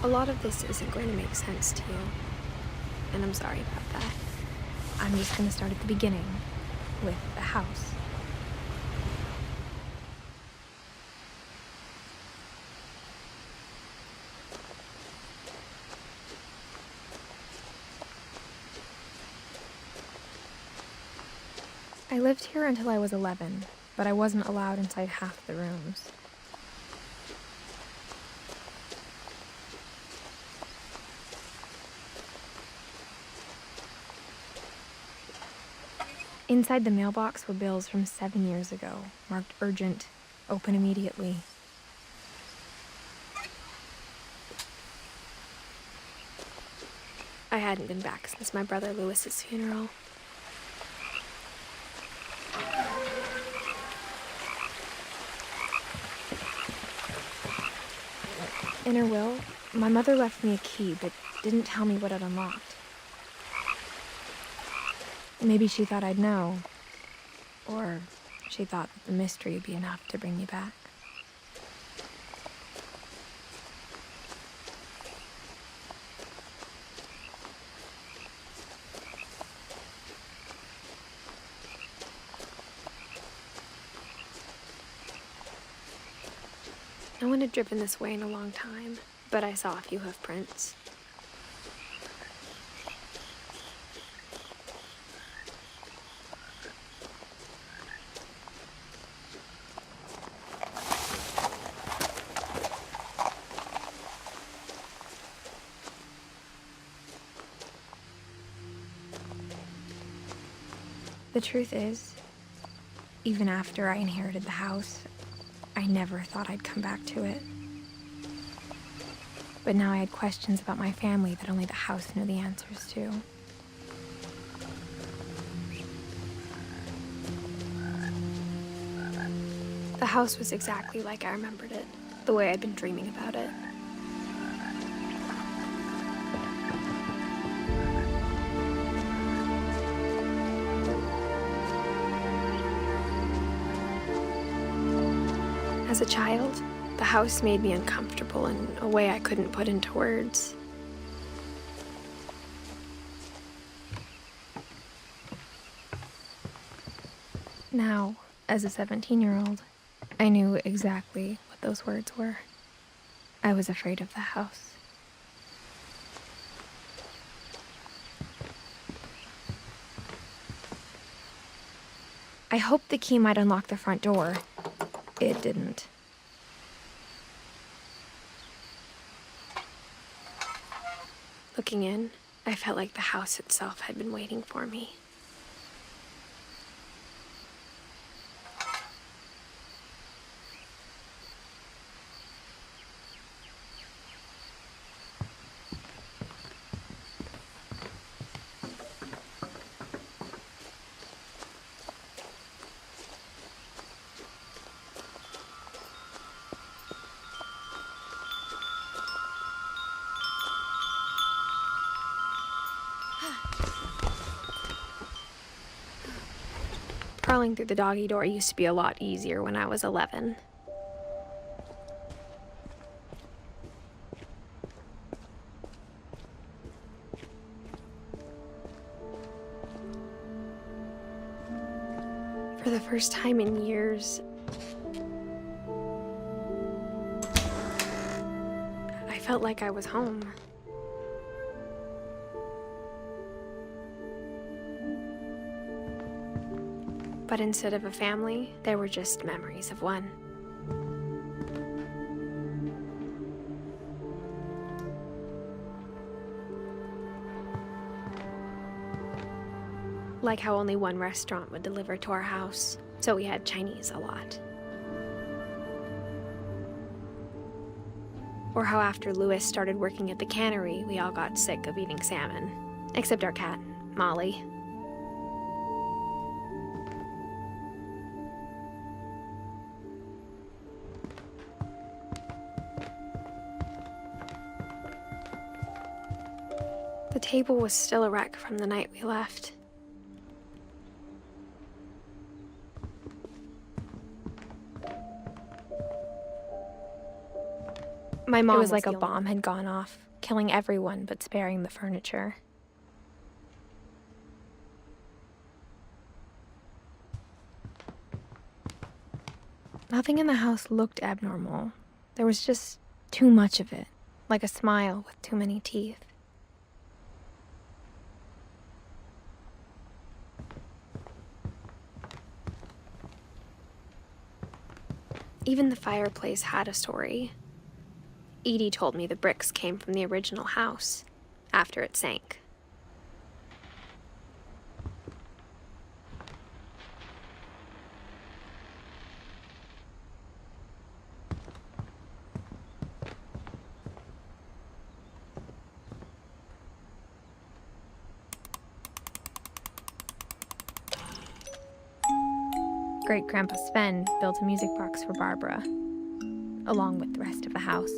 lot of this isn't going to make sense to you, and I'm sorry about that. I'm just going to start at the beginning, with the house. I lived here until I was 11, but I wasn't allowed inside half the rooms. Inside the mailbox were bills from 7 years ago, marked urgent, open immediately. I hadn't been back since my brother Lewis's funeral. In her will, my mother left me a key, but didn't tell me what it unlocked. Maybe she thought I'd know, or she thought that the mystery would be enough to bring me back. No one had driven this way in a long time, but I saw a few hoof prints. The truth is, even after I inherited the house, I never thought I'd come back to it. But now I had questions about my family that only the house knew the answers to. The house was exactly like I remembered it, the way I'd been dreaming about it. As a child, the house made me uncomfortable in a way I couldn't put into words. Now, as a 17-year-old, I knew exactly what those words were. I was afraid of the house. I hoped the key might unlock the front door. It didn't. Looking in, I felt like the house itself had been waiting for me. Crawling through the doggy door used to be a lot easier when I was 11. For the first time in years, I felt like I was home. But instead of a family, there were just memories of one. Like how only one restaurant would deliver to our house, so we had Chinese a lot. Or how after Lewis started working at the cannery, we all got sick of eating salmon. Except our cat, Molly. The table was still a wreck from the night we left. My mom was like a bomb had gone off, killing everyone but sparing the furniture. Nothing in the house looked abnormal. There was just too much of it, like a smile with too many teeth. Even the fireplace had a story. Edie told me the bricks came from the original house, after it sank. Great-Grandpa Sven built a music box for Barbara, along with the rest of the house.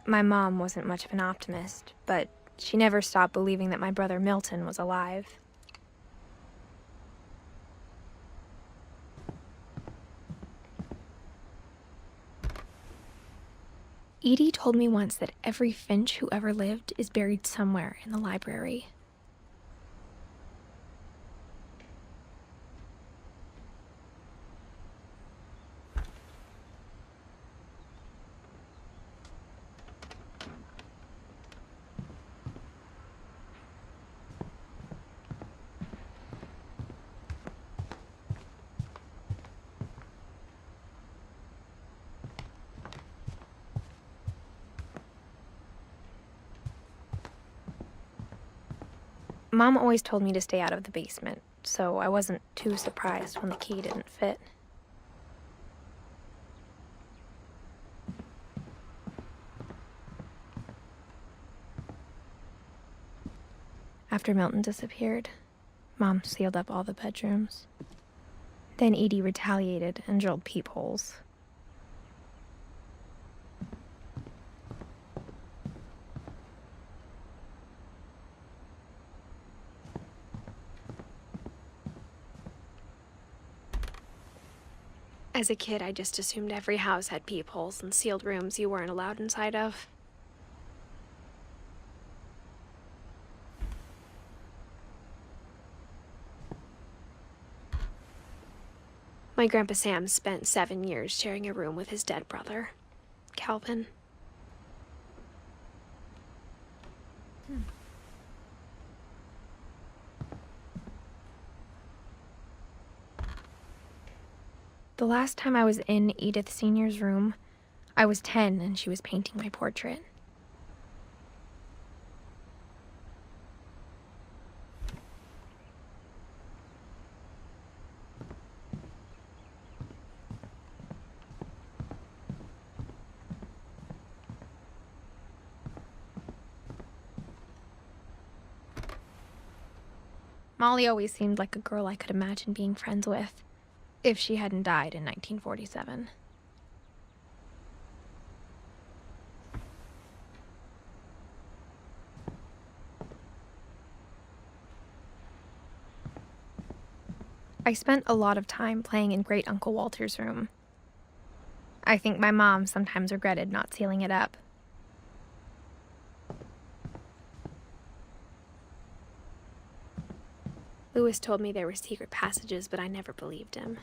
My mom wasn't much of an optimist, but she never stopped believing that my brother Milton was alive. Edie told me once that every Finch who ever lived is buried somewhere in the library. Mom always told me to stay out of the basement, so I wasn't too surprised when the key didn't fit. After Milton disappeared, Mom sealed up all the bedrooms. Then Edie retaliated and drilled peepholes. As a kid, I just assumed every house had peepholes and sealed rooms you weren't allowed inside of. My Grandpa Sam spent 7 years sharing a room with his dead brother, Calvin. The last time I was in Edith Sr.'s room, I was 10 and she was painting my portrait. Molly always seemed like a girl I could imagine being friends with, if she hadn't died in 1947. I spent a lot of time playing in Great Uncle Walter's room. I think my mom sometimes regretted not sealing it up. Louis told me there were secret passages, but I never believed him.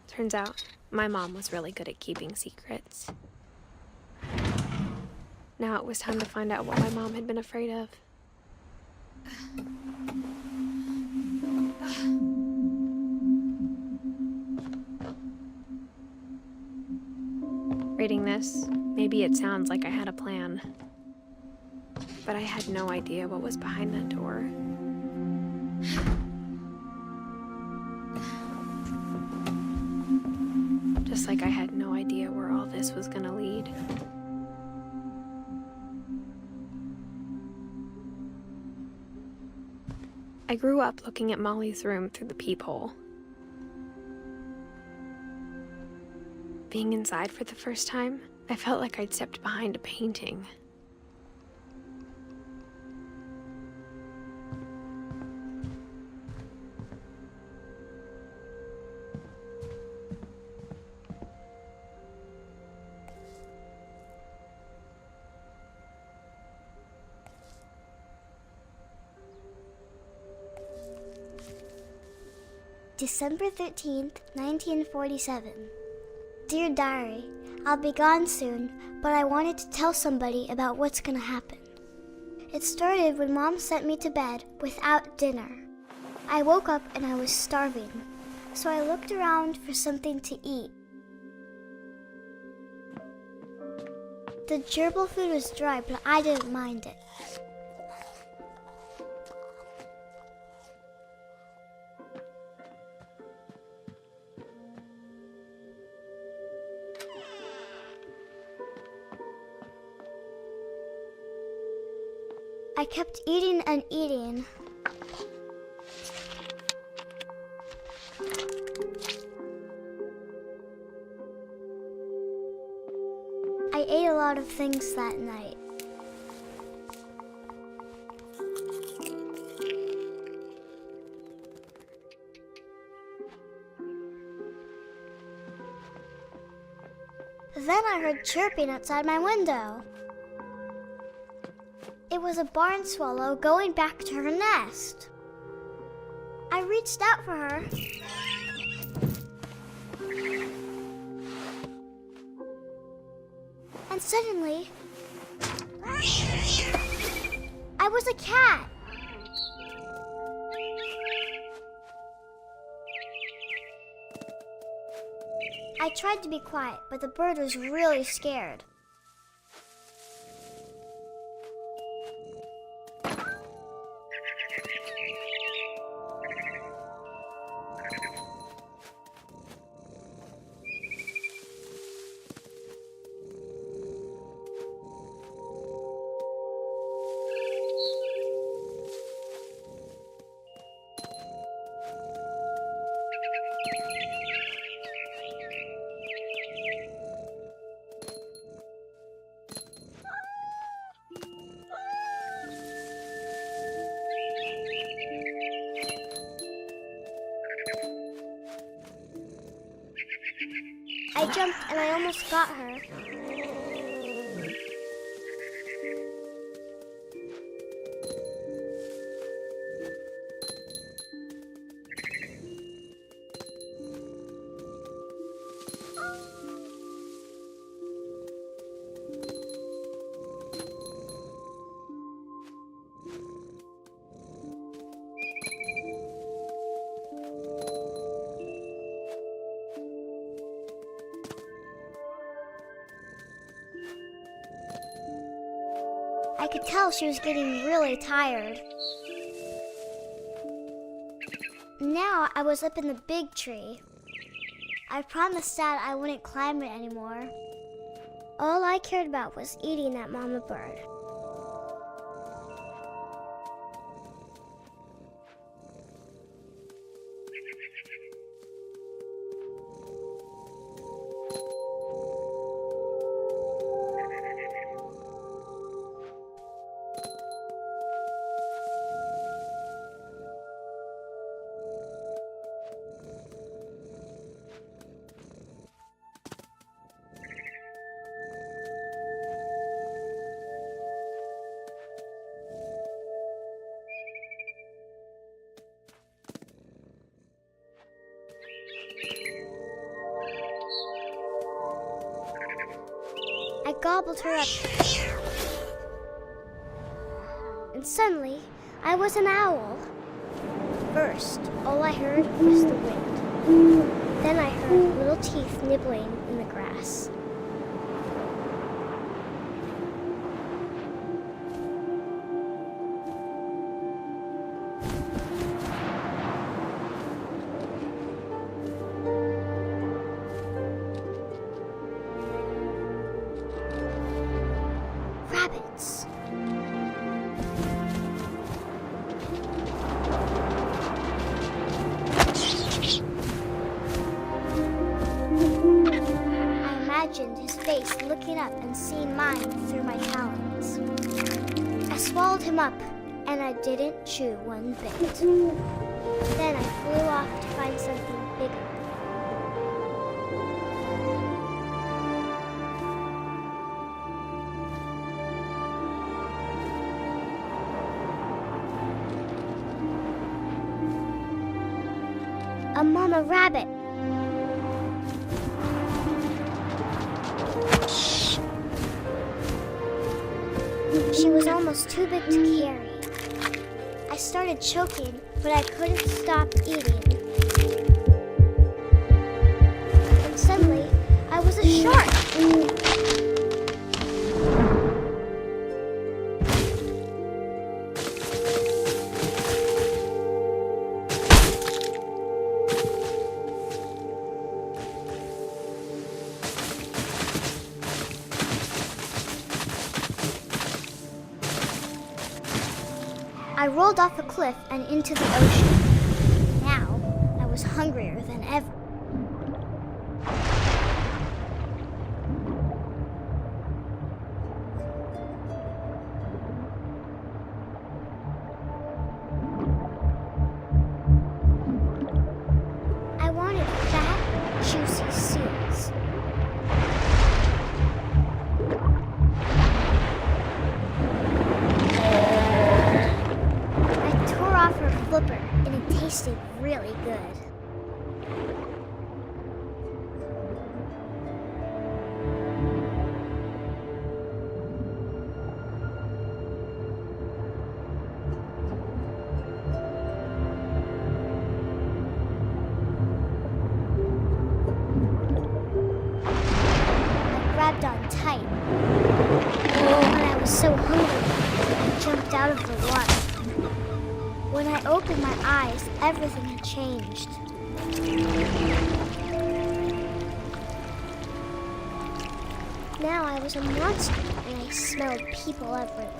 Turns out, my mom was really good at keeping secrets. Now it was time to find out what my mom had been afraid of. Reading this, maybe it sounds like I had a plan. But I had no idea what was behind that door. Just like I had no idea where all this was gonna lead. I grew up looking at Molly's room through the peephole. Being inside for the first time, I felt like I'd stepped behind a painting. December 13th, 1947. Dear Diary, I'll be gone soon, but I wanted to tell somebody about what's gonna happen. It started when Mom sent me to bed without dinner. I woke up and I was starving, so I looked around for something to eat. The gerbil food was dry, but I didn't mind it. I kept eating and eating. I ate a lot of things that night. Then I heard chirping outside my window. It was a barn swallow going back to her nest. I reached out for her. And suddenly, I was a cat. I tried to be quiet, but the bird was really scared. I jumped and I almost got her. I could tell she was getting really tired. Now I was up in the big tree. I promised Dad I wouldn't climb it anymore. All I cared about was eating that mama bird. I gobbled her up. And suddenly, I was an owl. First, all I heard was the wind. Then I heard little teeth nibbling in the grass. Rabbits. imagined his face looking up and seeing mine through my talons. I swallowed him up, and I didn't chew one bit. Then I flew off to find something bigger. A mama rabbit. She was almost too big to carry. I started choking, but I couldn't stop eating. And suddenly, I was a shark. I rolled off a cliff and into the ocean. Now, I was hungrier than ever. I wanted fat, juicy seals. Her flipper, and it tasted really good. I grabbed on tight. When I was so hungry, I jumped out of the water. When I opened my eyes, everything had changed. Now I was a monster, and I smelled people everywhere.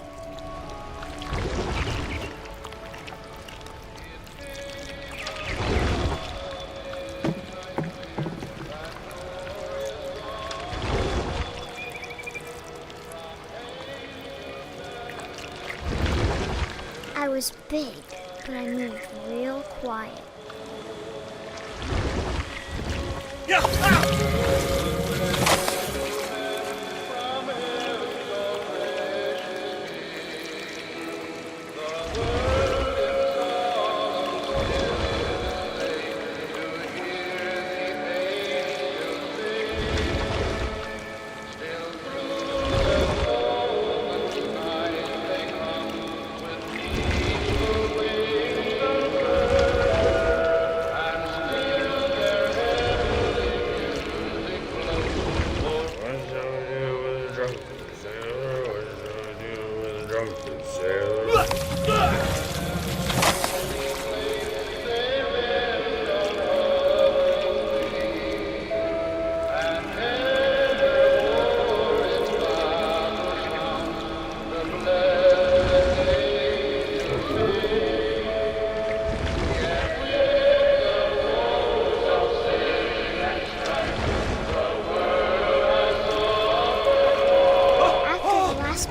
I was big, but I moved real quiet.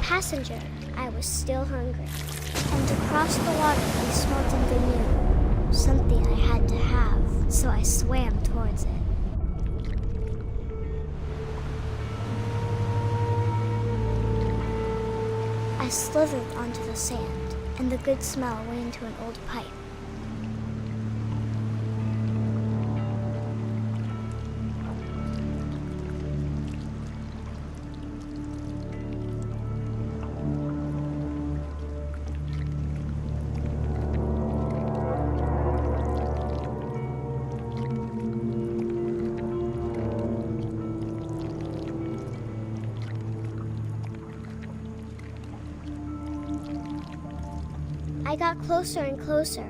Passenger, I was still hungry, and across the water I smelled something new, something I had to have, so I swam towards it. I slithered onto the sand, and the good smell went into an old pipe. I got closer and closer.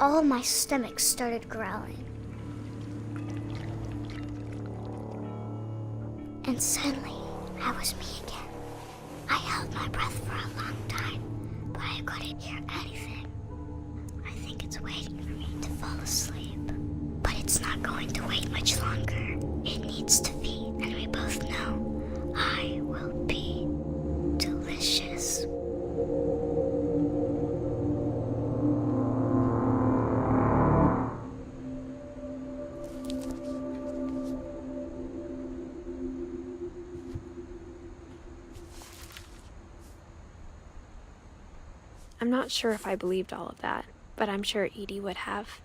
All my stomach started growling. And suddenly, I was me again. I held my breath for a long time, but I couldn't hear anything. I think it's waiting for me to fall asleep. But it's not going to wait much longer. It needs to feed, and we both know I will be delicious. I'm not sure if I believed all of that, but I'm sure Edie would have.